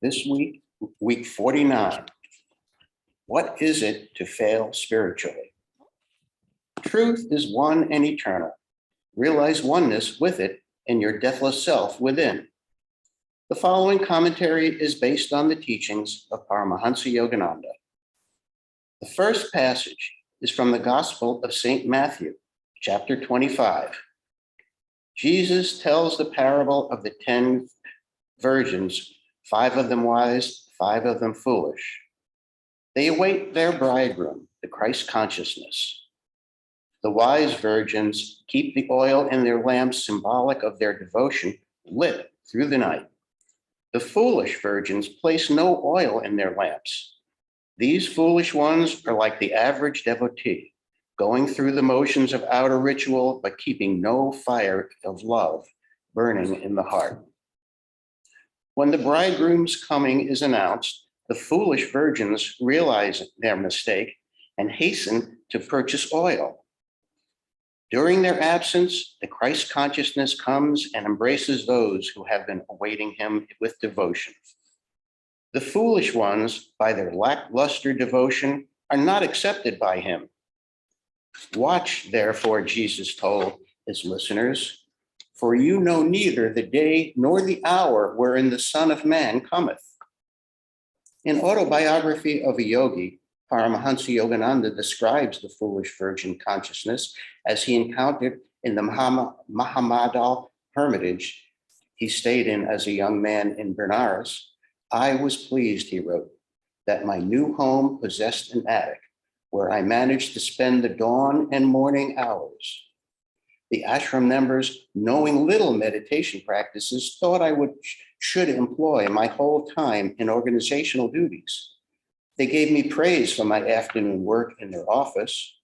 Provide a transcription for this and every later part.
This week, week 49. What is it to fail spiritually? Truth is one and eternal. Realize oneness with it and your deathless self within. The following commentary is based on the teachings of Paramhansa Yogananda. The first passage is from the Gospel of St. Matthew, chapter 25. Jesus tells the parable of the 10 virgins, 5 of them wise, 5 of them foolish. They await their bridegroom, the Christ consciousness. The wise virgins keep the oil in their lamps, symbolic of their devotion, lit through the night. The foolish virgins place no oil in their lamps. These foolish ones are like the average devotee, going through the motions of outer ritual, but keeping no fire of love burning in the heart. When the bridegroom's coming is announced, the foolish virgins realize their mistake and hasten to purchase oil. During their absence, the Christ consciousness comes and embraces those who have been awaiting him with devotion. The foolish ones, by their lackluster devotion, are not accepted by him. Watch, therefore, Jesus told his listeners, for you know neither the day nor the hour wherein the Son of Man cometh. In Autobiography of a Yogi, Paramhansa Yogananda describes the foolish virgin consciousness as he encountered in the Mahamadal hermitage he stayed in as a young man in Benares. I was pleased, he wrote, that my new home possessed an attic where I managed to spend the dawn and morning hours. The ashram members, knowing little meditation practices, thought I should employ my whole time in organizational duties. They gave me praise for my afternoon work in their office.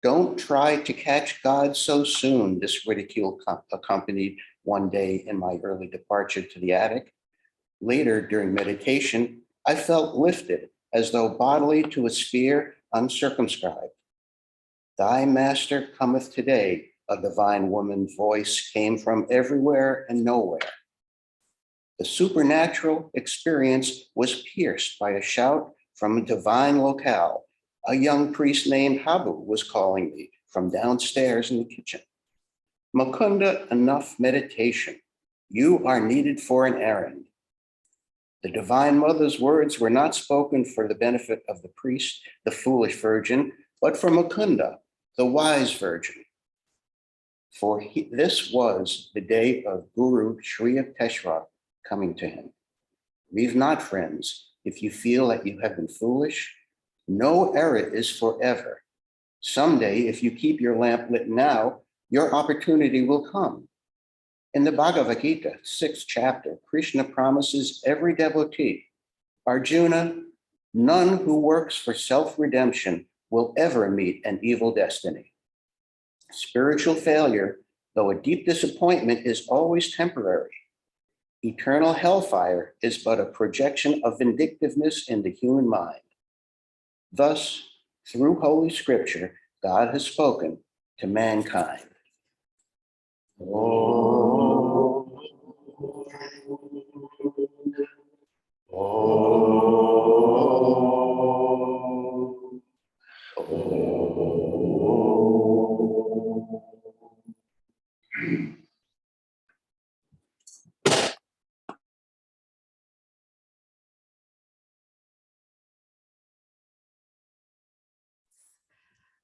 Don't try to catch God so soon, this ridicule accompanied one day in my early departure to the attic. Later, during meditation, I felt lifted as though bodily to a sphere uncircumscribed. Thy master cometh today, a divine woman's voice came from everywhere and nowhere. The supernatural experience was pierced by a shout from a divine locale. A young priest named Habu was calling me from downstairs in the kitchen. Mukunda, enough meditation. You are needed for an errand. The Divine Mother's words were not spoken for the benefit of the priest, the foolish virgin, but for Mukunda, the wise virgin. For this was the day of Guru Sri Yukteswar coming to him. Grieve not, friends, if you feel that you have been foolish. No error is forever. Someday, if you keep your lamp lit now, your opportunity will come. In the Bhagavad Gita, 6th chapter, Krishna promises every devotee, Arjuna, none who works for self-redemption will ever meet an evil destiny. Spiritual failure, though a deep disappointment, is always temporary. Eternal hellfire is but a projection of vindictiveness in the human mind. Thus, through Holy Scripture, God has spoken to mankind. Oh, oh, oh.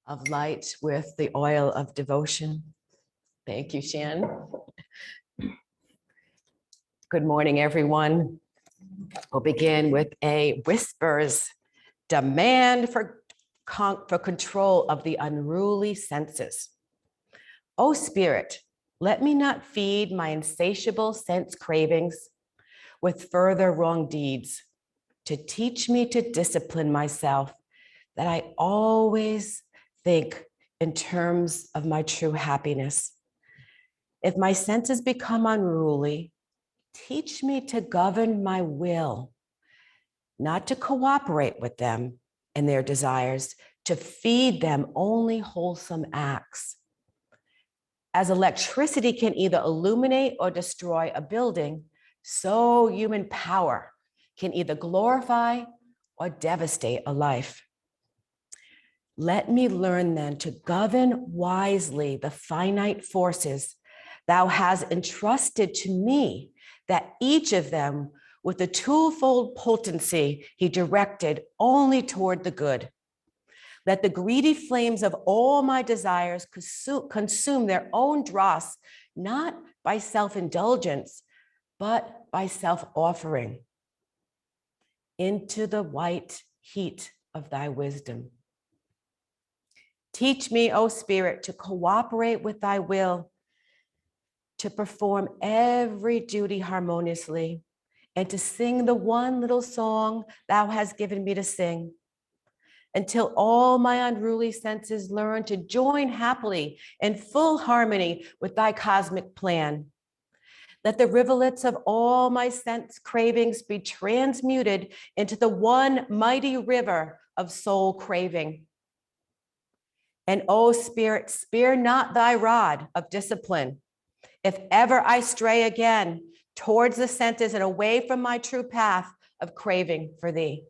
Of light with the oil of devotion. Thank you, Shan. Good morning, everyone. We'll begin with a whispers demand for control of the unruly senses. O Spirit, let me not feed my insatiable sense cravings with further wrong deeds, to teach me to discipline myself, that I always think in terms of my true happiness. If my senses become unruly, teach me to govern my will, not to cooperate with them in their desires, to feed them only wholesome acts. As electricity can either illuminate or destroy a building, so human power can either glorify or devastate a life. Let me learn then to govern wisely the finite forces thou hast entrusted to me, that each of them with a twofold potency he directed only toward the good. Let the greedy flames of all my desires consume their own dross, not by self-indulgence, but by self-offering into the white heat of thy wisdom. Teach me, O Spirit, to cooperate with thy will, to perform every duty harmoniously, and to sing the one little song thou hast given me to sing, until all my unruly senses learn to join happily in full harmony with thy cosmic plan. Let the rivulets of all my sense cravings be transmuted into the one mighty river of soul craving. And O Spirit, spare not thy rod of discipline. If ever I stray again towards the senses and away from my true path of craving for thee.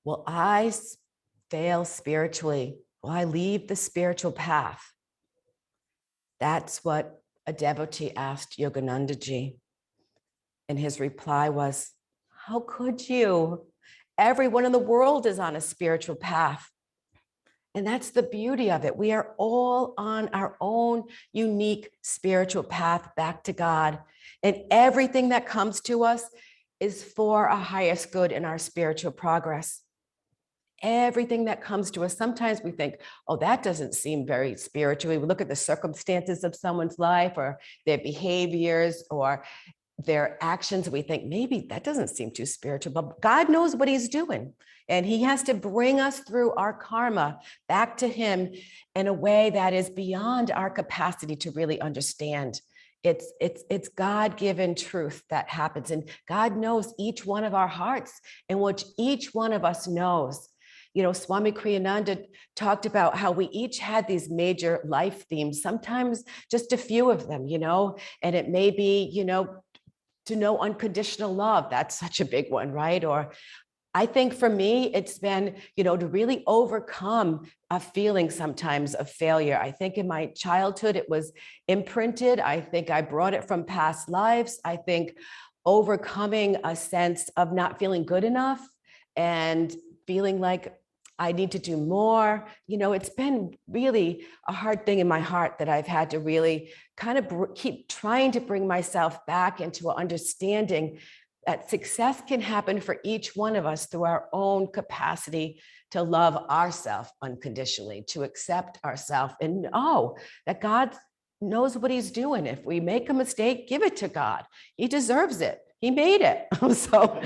Will I fail spiritually? Will I leave the spiritual path? That's what a devotee asked Yogananda ji. And his reply was, how could you? Everyone in the world is on a spiritual path. And that's the beauty of it. We are all on our own unique spiritual path back to God. And everything that comes to us is for our highest good in our spiritual progress. Everything that comes to us, sometimes we think, oh, that doesn't seem very spiritual. We look at the circumstances of someone's life or their behaviors or their actions. We think maybe that doesn't seem too spiritual, but God knows what he's doing. And he has to bring us through our karma back to him in a way that is beyond our capacity to really understand. It's God-given truth that happens. And God knows each one of our hearts and what each one of us knows. You know, Swami Kriyananda talked about how we each had these major life themes, sometimes just a few of them, you know, and it may be, you know, to know unconditional love. That's such a big one, right? Or I think for me, it's been, you know, to really overcome a feeling sometimes of failure. I think in my childhood, it was imprinted. I think I brought it from past lives. I think overcoming a sense of not feeling good enough and feeling like I need to do more. You know, it's been really a hard thing in my heart that I've had to really kind of keep trying to bring myself back into an understanding that success can happen for each one of us through our own capacity to love ourselves unconditionally, to accept ourselves and know that God knows what he's doing. If we make a mistake, give it to God. He deserves it. He made it. So,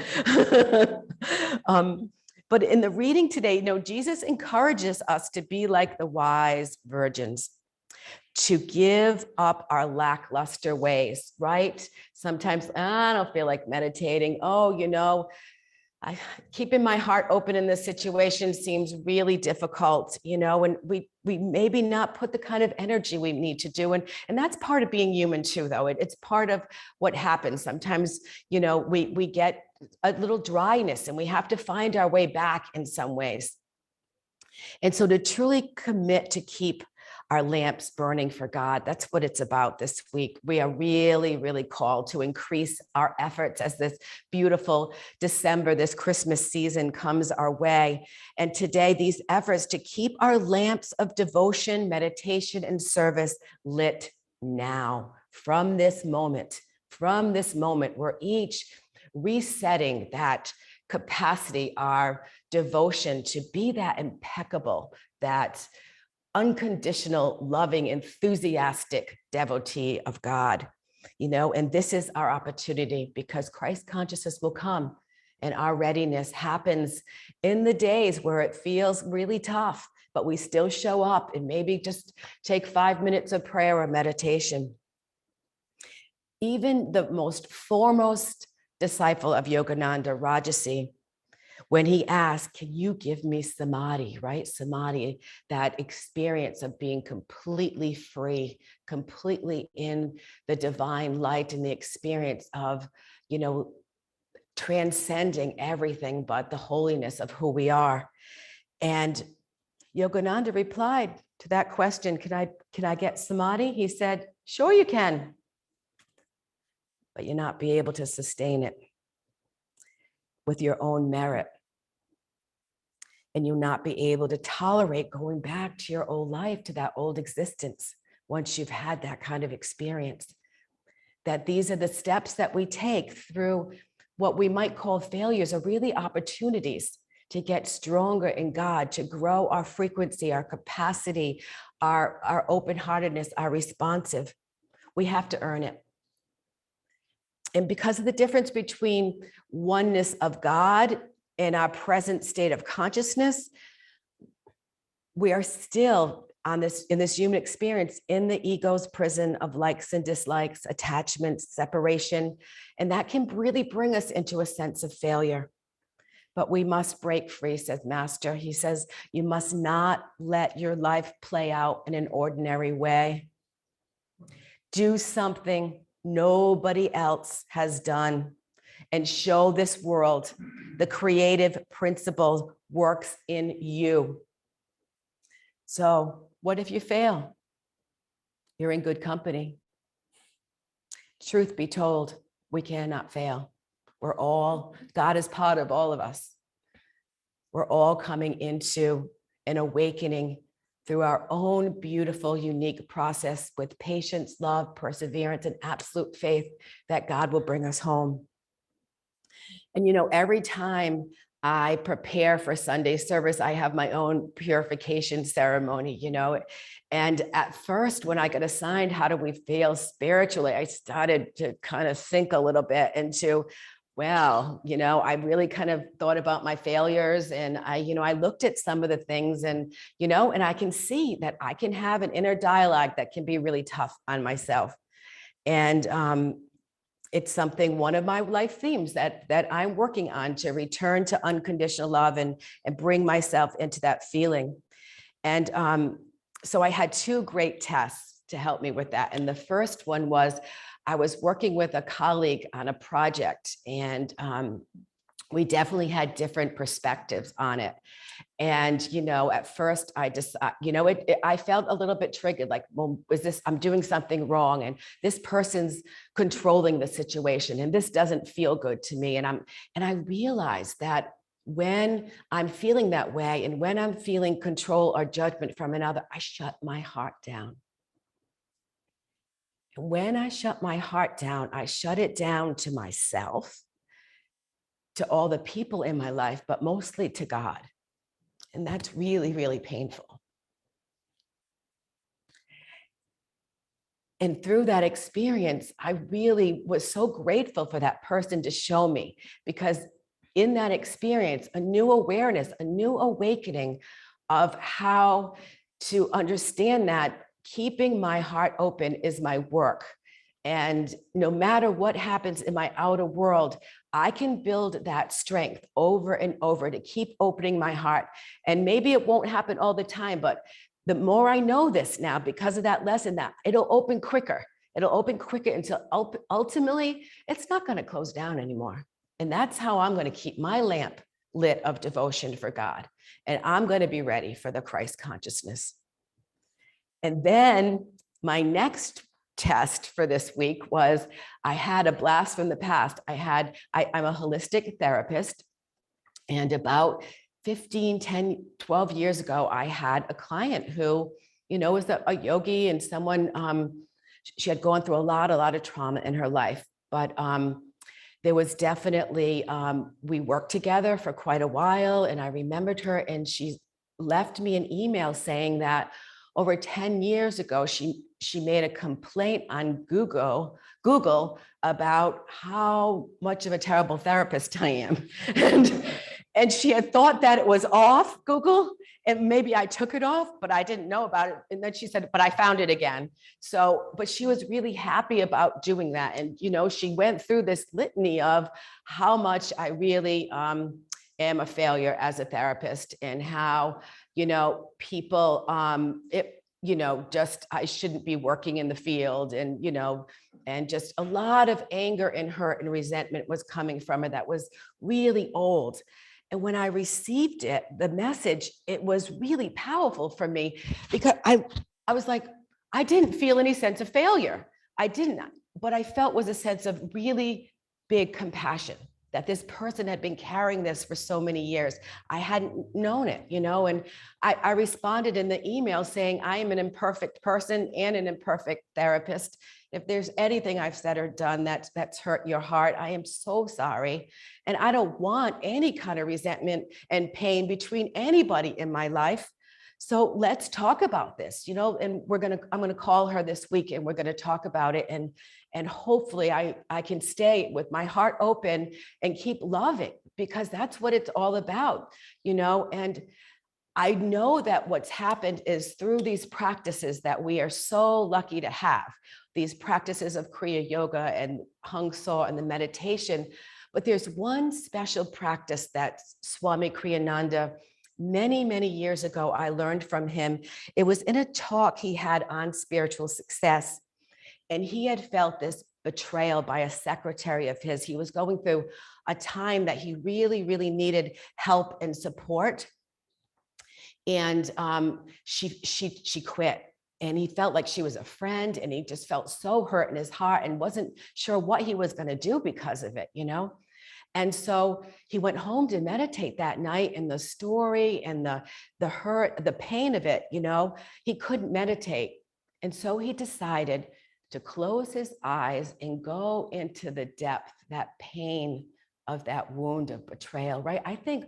but in the reading today, you know, Jesus encourages us to be like the wise virgins, to give up our lackluster ways, right? Sometimes I don't feel like meditating. Oh, you know, keeping my heart open in this situation seems really difficult, you know, and we maybe not put the kind of energy we need to do. And that's part of being human too, though. It's part of what happens. Sometimes, you know, we get a little dryness and we have to find our way back in some ways. And so to truly commit to keep our lamps burning for God, that's what it's about this week. We are really, really called to increase our efforts as this beautiful December, this Christmas season comes our way. And today, these efforts to keep our lamps of devotion, meditation, and service lit now, from this moment, we're each resetting that capacity, our devotion to be that impeccable, that unconditional, loving, enthusiastic devotee of God, you know, and this is our opportunity because Christ consciousness will come and our readiness happens in the days where it feels really tough, but we still show up and maybe just take 5 minutes of prayer or meditation. Even the most foremost disciple of Yogananda, Rajasi, when he asked, can you give me samadhi, right? Samadhi, that experience of being completely free, completely in the divine light, and the experience of, transcending everything but the holiness of who we are. And Yogananda replied to that question, can I get samadhi? He said, sure you can, but you'll not be able to sustain it with your own merit. And you'll not be able to tolerate going back to your old life, to that old existence, once you've had that kind of experience. That these are the steps that we take through what we might call failures, are really opportunities to get stronger in God, to grow our frequency, our capacity, our open-heartedness, our responsive. We have to earn it. And because of the difference between oneness of God and our present state of consciousness, we are still in this human experience in the ego's prison of likes and dislikes, attachments, separation, and that can really bring us into a sense of failure. But we must break free, says Master. He says, you must not let your life play out in an ordinary way. Do something nobody else has done and show this world the creative principle works in you. So what if you fail? You're in good company. Truth be told, we cannot fail. God is part of all of us. We're all coming into an awakening through our own beautiful, unique process with patience, love, perseverance, and absolute faith that God will bring us home. And every time I prepare for Sunday service, I have my own purification ceremony, And at first, when I got assigned, how do we fail spiritually? I started to kind of think a little bit into, I really kind of thought about my failures, and I looked at some of the things, and I can see that I can have an inner dialogue that can be really tough on myself. And it's one of my life themes that I'm working on, to return to unconditional love and bring myself into that feeling. And so I had two great tests to help me with that. And the first one was, I was working with a colleague on a project, and we definitely had different perspectives on it. And, at first I just, I felt a little bit triggered, like, well, I'm doing something wrong, and this person's controlling the situation, and this doesn't feel good to me. And I realized that when I'm feeling that way, and when I'm feeling control or judgment from another, I shut my heart down. And when I shut my heart down, I shut it down to myself, to all the people in my life, but mostly to God. And that's really, really painful. And through that experience, I really was so grateful for that person to show me, because in that experience, a new awareness, a new awakening of how to understand that keeping my heart open is my work. And no matter what happens in my outer world, I can build that strength over and over to keep opening my heart. And maybe it won't happen all the time, but the more I know this now, because of that lesson, that it'll open quicker. It'll open quicker until ultimately it's not going to close down anymore. And that's how I'm going to keep my lamp lit of devotion for God. And I'm going to be ready for the Christ consciousness. And then my next test for this week was, I had a blast from the past. I'm a holistic therapist, and about 10, 12 years ago, I had a client who, was a yogi, and someone, she had gone through a lot of trauma in her life, but there was definitely, we worked together for quite a while, and I remembered her, and she left me an email saying that over 10 years ago, she she made a complaint on Google about how much of a terrible therapist I am. And she had thought that it was off Google, and maybe I took it off, but I didn't know about it. And then she said, but I found it again. So, but she was really happy about doing that. And, she went through this litany of how much I really am a failure as a therapist, and how, people, just, I shouldn't be working in the field, and just a lot of anger and hurt and resentment was coming from her that was really old. And when I received it, the message, it was really powerful for me, because I was like, I didn't feel any sense of failure. I didn't, but I felt was a sense of really big compassion, that this person had been carrying this for so many years. I hadn't known it, and I responded in the email saying, I am an imperfect person and an imperfect therapist. If there's anything I've said or done that's hurt your heart, I am so sorry. And I don't want any kind of resentment and pain between anybody in my life. So let's talk about this, and I'm going to call her this week, and we're going to talk about it. And hopefully I can stay with my heart open and keep loving, because that's what it's all about, and I know that what's happened is through these practices that we are so lucky to have, these practices of Kriya Yoga and Hung Saw and the meditation. But there's one special practice that Swami Kriyananda, many, many years ago, I learned from him. It was in a talk he had on spiritual success. And he had felt this betrayal by a secretary of his. He was going through a time that he really, really needed help and support. And she quit, and he felt like she was a friend, and he just felt so hurt in his heart and wasn't sure what he was going to do because of it, And so he went home to meditate that night, and the story and the hurt, the pain of it, he couldn't meditate. And so he decided to close his eyes and go into the depth, that pain of that wound of betrayal, right? I think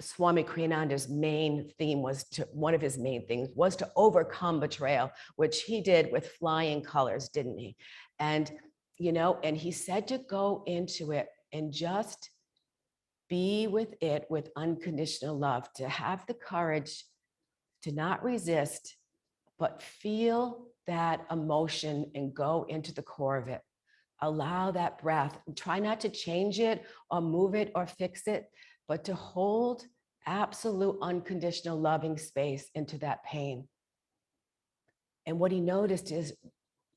Swami Kriyananda's main theme one of his main things was to overcome betrayal, which he did with flying colors, didn't he? And, and he said to go into it and just be with it with unconditional love, to have the courage to not resist, but feel that emotion and go into the core of it. Allow that breath. Try not to change it or move it or fix it, but to hold absolute unconditional loving space into that pain. And what he noticed is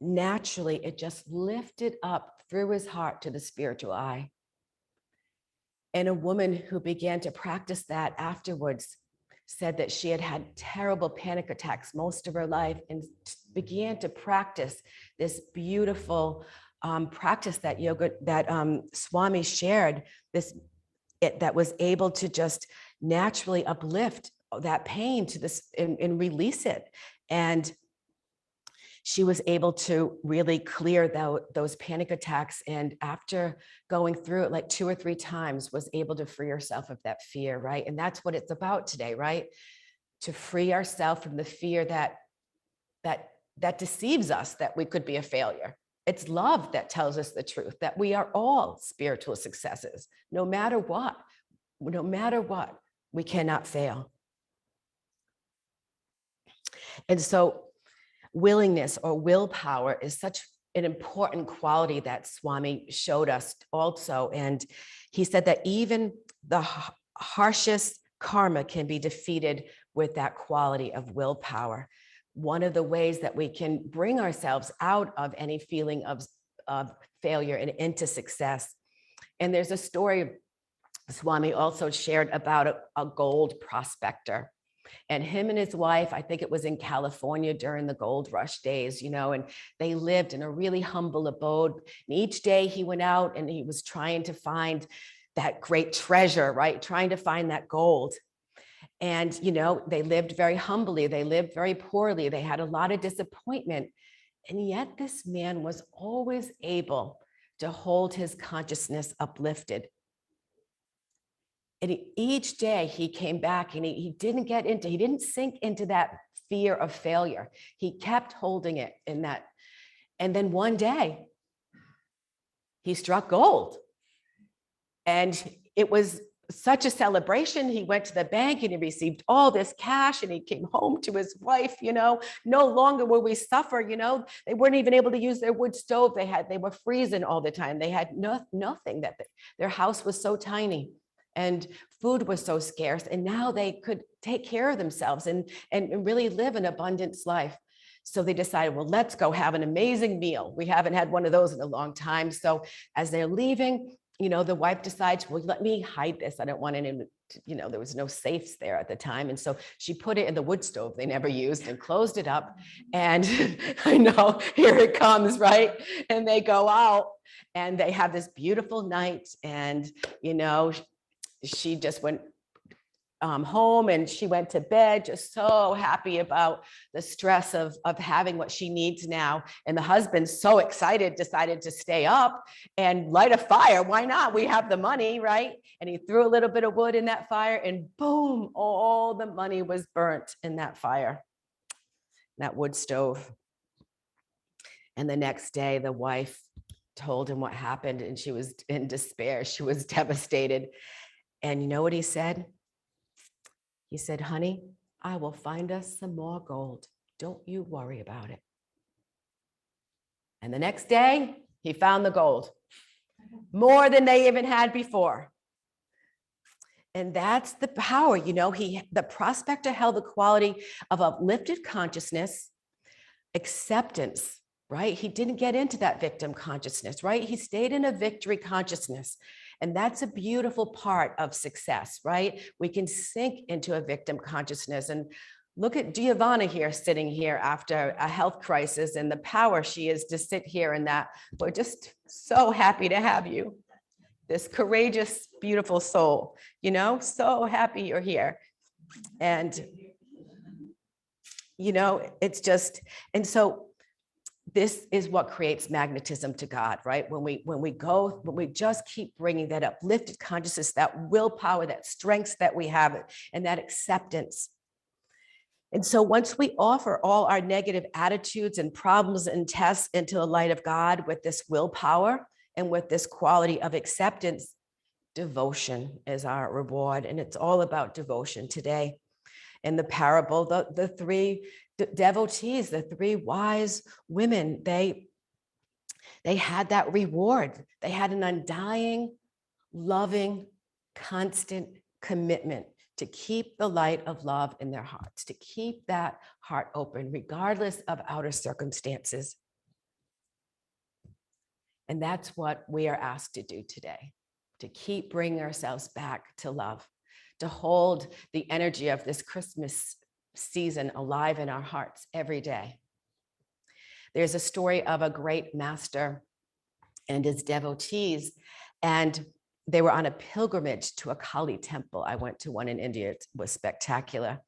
naturally it just lifted up through his heart to the spiritual eye. And a woman who began to practice that afterwards said that she had had terrible panic attacks most of her life, and began to practice this beautiful practice that Swami shared, that was able to just naturally uplift that pain to this and release it. And she was able to really clear those panic attacks. And after going through it like 2 or 3 times, was able to free herself of that fear, right? And that's what it's about today, right? To free ourselves from the fear that deceives us that we could be a failure. It's love that tells us the truth, that we are all spiritual successes, no matter what, we cannot fail. And so willingness or willpower is such an important quality that Swami showed us also. And he said that even the harshest karma can be defeated with that quality of willpower. One of the ways that we can bring ourselves out of any feeling of failure and into success. And there's a story Swami also shared about a gold prospector. And him and his wife, I think it was in California during the gold rush days, and they lived in a really humble abode. And each day he went out and he was trying to find that great treasure, right? Trying to find that gold. And, they lived very humbly. They lived very poorly. They had a lot of disappointment. And yet this man was always able to hold his consciousness uplifted. And each day he came back, and he didn't sink into that fear of failure. He kept holding it in that. And then one day, he struck gold. And it was such a celebration. He went to the bank and he received all this cash, and he came home to his wife, no longer will we suffer, they weren't even able to use their wood stove. They were freezing all the time. They had nothing. Their house was so tiny and food was so scarce. And now they could take care of themselves and really live an abundance life. So they decided, well, let's go have an amazing meal. We haven't had one of those in a long time. So as they're leaving, the wife decides, well, let me hide this. I don't want any, there was no safes there at the time. And so she put it in the wood stove they never used and closed it up. And I know, here it comes, right? And they go out and they have this beautiful night. And, she just went home and she went to bed, just so happy about the stress of having what she needs now. And the husband, so excited, decided to stay up and light a fire. Why not? We have the money, right? And he threw a little bit of wood in that fire, and boom, all the money was burnt in that fire, that wood stove. And the next day, the wife told him what happened, and she was in despair. She was devastated. And you know what he said? He said, honey, I will find us some more gold. Don't you worry about it. And the next day, he found the gold, more than they even had before. And that's the power, the prospector held the quality of uplifted consciousness, acceptance, right? He didn't get into that victim consciousness, right? He stayed in a victory consciousness. And that's a beautiful part of success, right? We can sink into a victim consciousness. And look at Giovanna here, sitting here after a health crisis, and the power she is to sit here in that. We're just so happy to have you. This courageous, beautiful soul, so happy you're here. And, it's just, and so this is what creates magnetism to God, right? When we just keep bringing that uplifted consciousness, that willpower, that strength that we have, and that acceptance. And so once we offer all our negative attitudes and problems and tests into the light of God with this willpower and with this quality of acceptance, devotion is our reward. And it's all about devotion today. In the parable, the three devotees, the three wise women, they had that reward. They had an undying, loving, constant commitment to keep the light of love in their hearts, to keep that heart open, regardless of outer circumstances. And that's what we are asked to do today, to keep bringing ourselves back to love, to hold the energy of this Christmas season alive in our hearts every day. There's a story of a great master and his devotees, and they were on a pilgrimage to a Kali temple. I went to one in India. It was spectacular.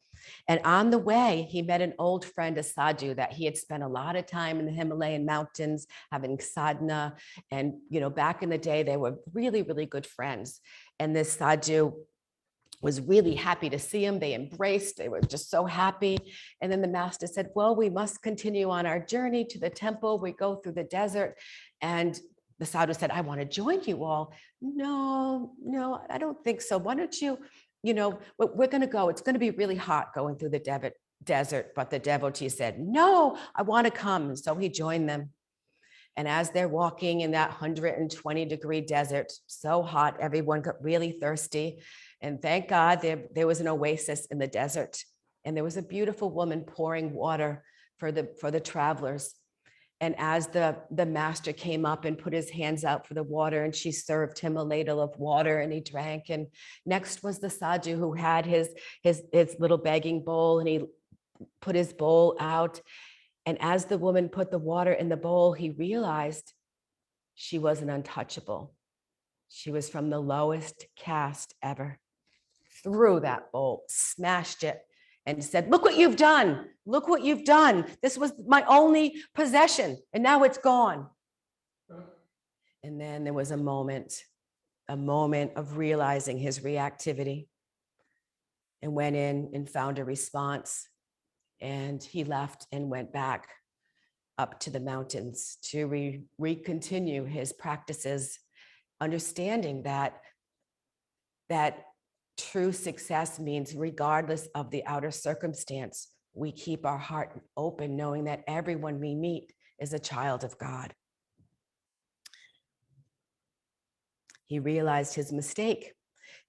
And on the way, he met an old friend, a sadhu, that he had spent a lot of time in the Himalayan mountains having sadhana. And, back in the day, they were really, really good friends. And this sadhu was really happy to see him. They embraced, they were just so happy. And then the master said, well, we must continue on our journey to the temple. We go through the desert. And the sadhu said, I want to join you all. No, I don't think so. Why don't you, we're going to go. It's going to be really hot going through the desert. But the devotee said, no, I want to come. And so he joined them. And as they're walking in that 120-degree desert, so hot, everyone got really thirsty. And thank God there was an oasis in the desert. And there was a beautiful woman pouring water for the travelers. And as the master came up and put his hands out for the water, and she served him a ladle of water, and he drank. And next was the sadhu, who had his little begging bowl, and he put his bowl out. And as the woman put the water in the bowl, he realized she was an untouchable. She was from the lowest caste ever. Threw that bowl, smashed it, and said, look what you've done. Look what you've done. This was my only possession, and now it's gone. And then there was a moment of realizing his reactivity, and went in and found a response. And he left and went back up to the mountains to continue his practices, understanding that true success means regardless of the outer circumstance, we keep our heart open, knowing that everyone we meet is a child of God. He realized his mistake.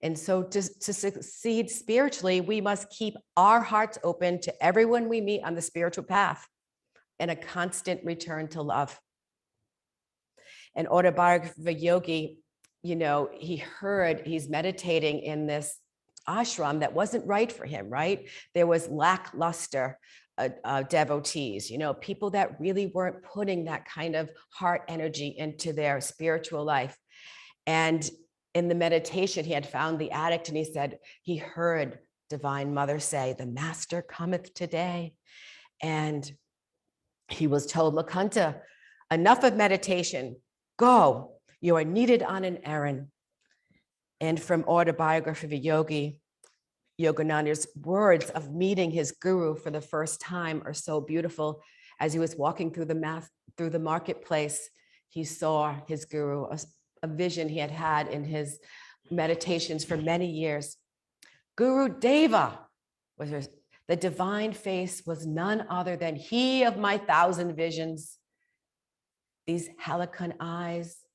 And so to succeed spiritually, we must keep our hearts open to everyone we meet on the spiritual path and a constant return to love. An autobiography of a yogi, he's meditating in this ashram that wasn't right for him, right? There was lackluster devotees, people that really weren't putting that kind of heart energy into their spiritual life. And in the meditation, he had found the addict, and he said he heard Divine Mother say, "The Master cometh today." And he was told, "Makanta, enough of meditation. Go, you are needed on an errand." And from Autobiography of a Yogi, Yogananda's words of meeting his guru for the first time are so beautiful. As he was walking through the marketplace, he saw his guru, a vision he had had in his meditations for many years. Guru Deva was the divine face, was none other than he of my 1,000 visions. These halcyon eyes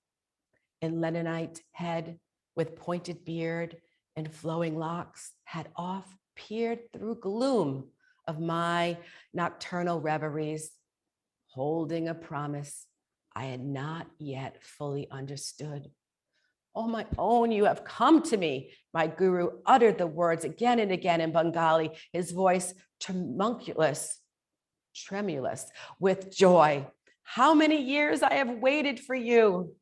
and Leninite head with pointed beard and flowing locks had oft peered through gloom of my nocturnal reveries, holding a promise I had not yet fully understood. "Oh, my own, you have come to me." My guru uttered the words again and again in Bengali, his voice tremulous with joy. "How many years I have waited for you."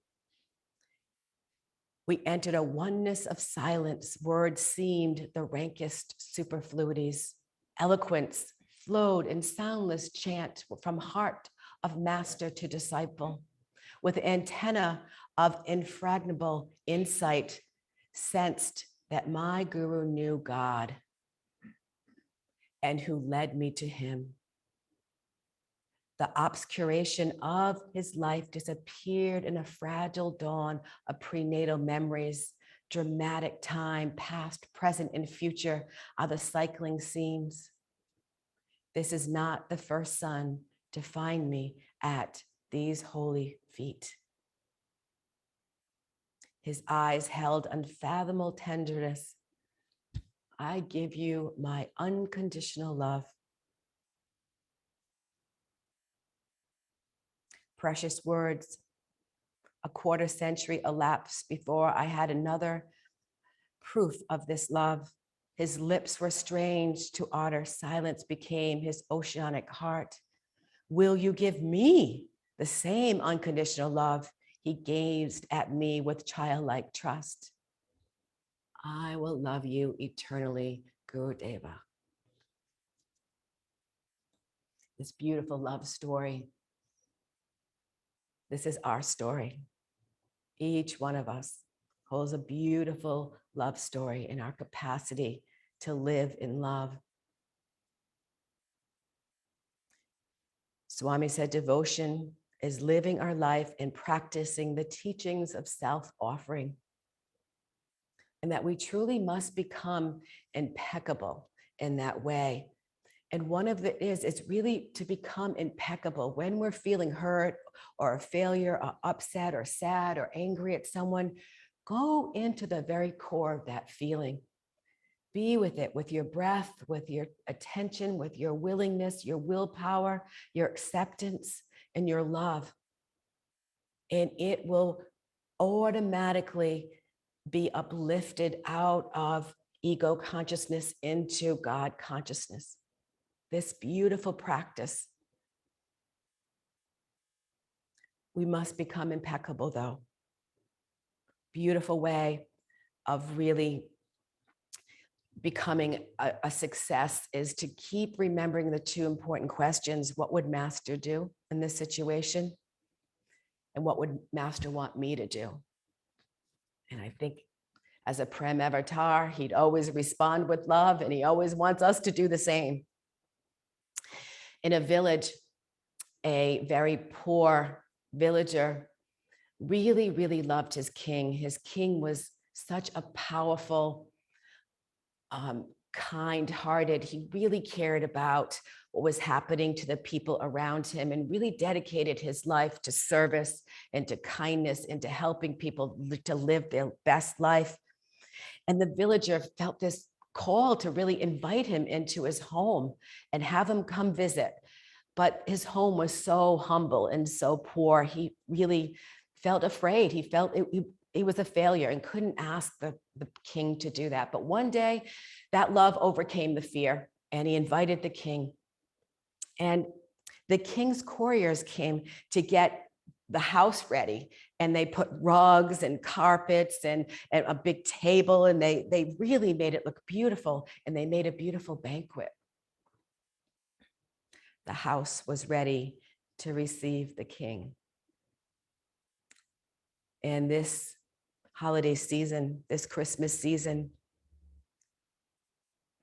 We entered a oneness of silence. Words seemed the rankest superfluities. Eloquence flowed in soundless chant from heart of master to disciple, with antenna of infragmentable insight, sensed that my guru knew God and who led me to him. The obscuration of his life disappeared in a fragile dawn of prenatal memories. Dramatic time, past, present, and future are the cycling seams. This is not the first son to find me at these holy feet. His eyes held unfathomable tenderness. "I give you my unconditional love." Precious words. A quarter century elapsed before I had another proof of this love. His lips were strange to utter. Silence became his oceanic heart. "Will you give me the same unconditional love?" He gazed at me with childlike trust. "I will love you eternally, Gurudeva." This beautiful love story. This is our story. Each one of us holds a beautiful love story in our capacity to live in love. Swami said devotion is living our life and practicing the teachings of self-offering, and that we truly must become impeccable in that way. And one of it is, it's really to become impeccable when we're feeling hurt or a failure or upset or sad or angry at someone. Go into the very core of that feeling. Be with it, with your breath, with your attention, with your willingness, your willpower, your acceptance, and your love. And it will automatically be uplifted out of ego consciousness into God consciousness. This beautiful practice. We must become impeccable, though. Beautiful way of really becoming a success is to keep remembering the two important questions. What would Master do in this situation? And what would Master want me to do? And I think as a Prem avatar, he'd always respond with love, and he always wants us to do the same. In a village, a very poor villager really, really loved his king. His king was such a powerful, kind-hearted. He really cared about what was happening to the people around him and really dedicated his life to service and to kindness and to helping people to live their best life. And the villager felt this call to really invite him into his home and have him come visit. But his home was so humble and so poor. He really felt afraid. He felt it was a failure and couldn't ask the king to do that. But one day that love overcame the fear and he invited the king. And the king's couriers came to get the house ready, and they put rugs and carpets and a big table, and they really made it look beautiful, and they made a beautiful banquet. The house was ready to receive the king. And this holiday season, this Christmas season,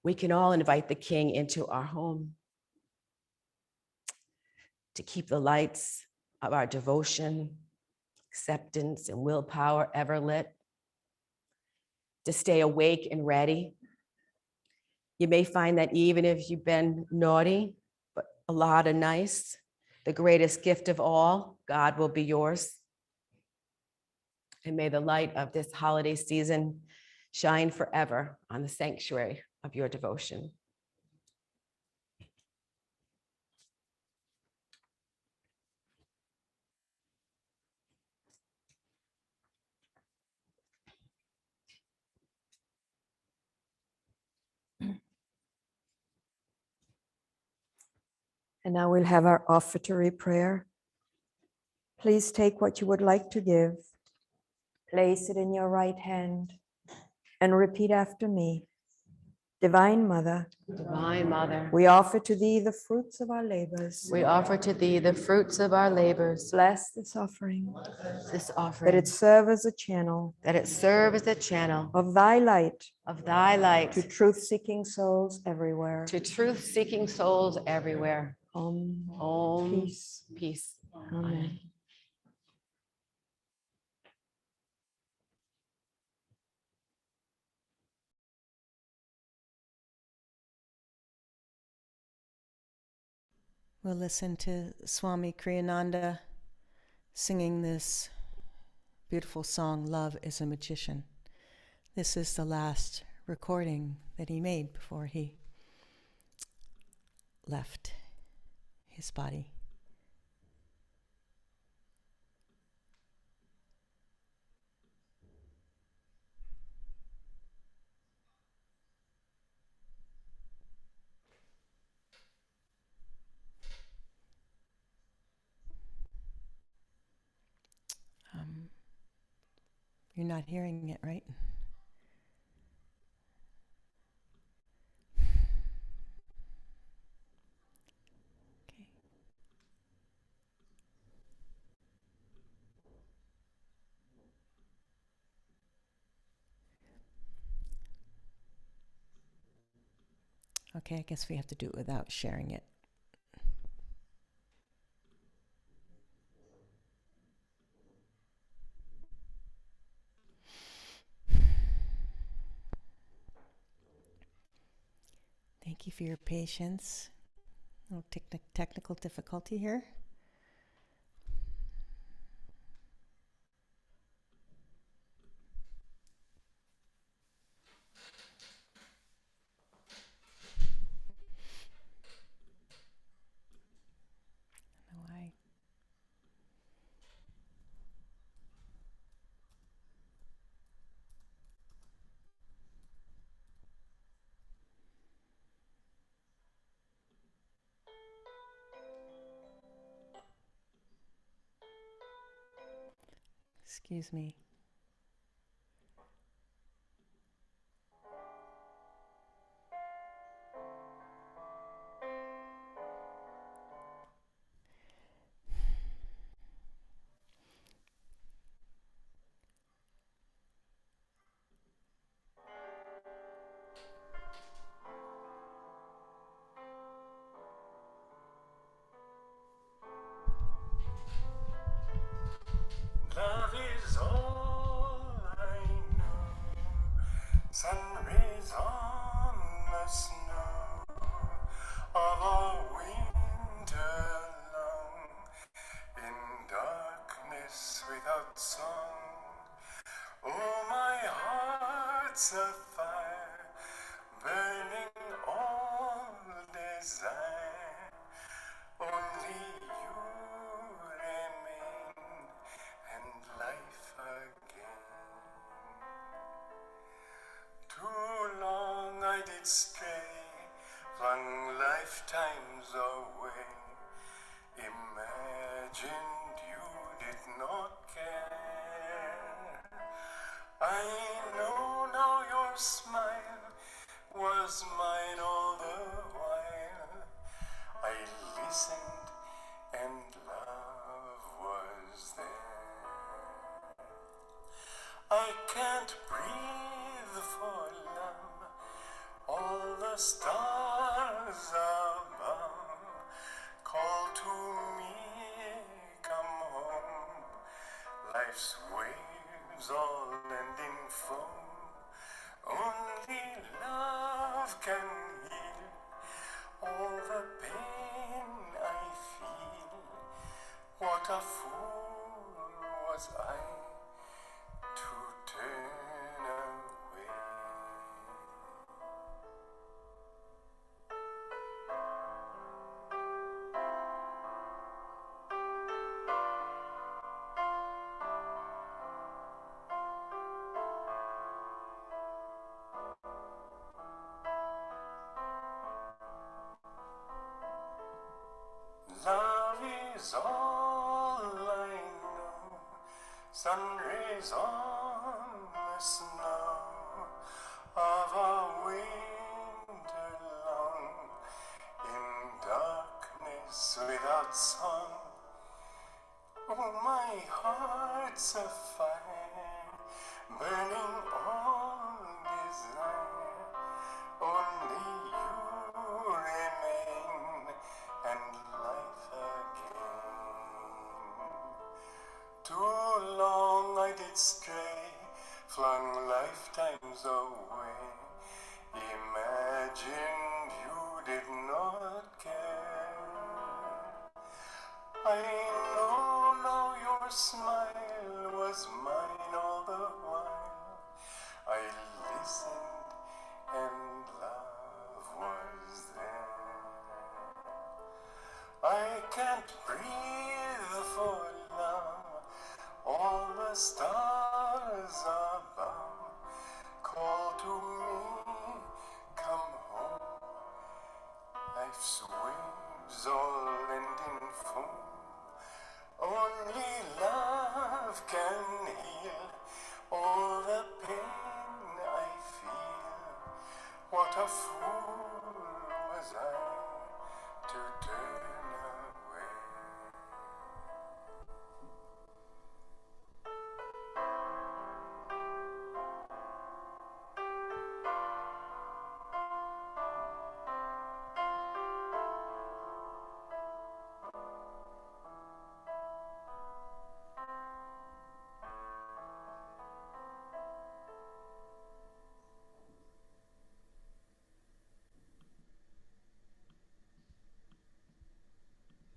we can all invite the king into our home to keep the lights of our devotion, acceptance, and willpower ever lit, to stay awake and ready. You may find that even if you've been naughty, but a lot of nice, the greatest gift of all, God will be yours. And may the light of this holiday season shine forever on the sanctuary of your devotion. And now we'll have our offertory prayer. Please take what you would like to give, place it in your right hand, and repeat after me. Divine Mother, Divine Mother, we offer to thee the fruits of our labors. we offer to thee the fruits of our labors. Bless this offering, This offering, that it serve as a channel that it serve as a channel of thy light of thy light to truth-seeking souls everywhere. to truth-seeking souls everywhere. Om. Peace. Peace. Amen. We'll listen to Swami Kriyananda singing this beautiful song, Love is a Magician. This is the last recording that he made before he left his body. You're not hearing it, right? Okay. Okay, I guess we have to do it without sharing it. Thank you for your patience. A little technical difficulty here. I don't know why. Excuse me. heart's afire, burning all desire. Only you remain, and life again. Too long I did stray, flung lifetimes away, imagined you did not care. I know now your smile was mine all the while. I listened and love was there. I can't breathe for love, all the stars above call to me, come home. Life's waves all end in foam. Only love can heal all the pain I feel. What a fool was I to turn away. Love is all I know, sun rays on the snow of a winter long, in darkness without song. Oh, my heart's afire, burning all desire. Only you remain, and life again. Too long I did stray, flung lifetimes away, imagined you did not care. I know now your smile was mine all the while. I listened and love was there. I can't breathe for love, all the stars above call to me, come home. Life's waves all end in foam. Only love can heal all the pain I feel. What a fool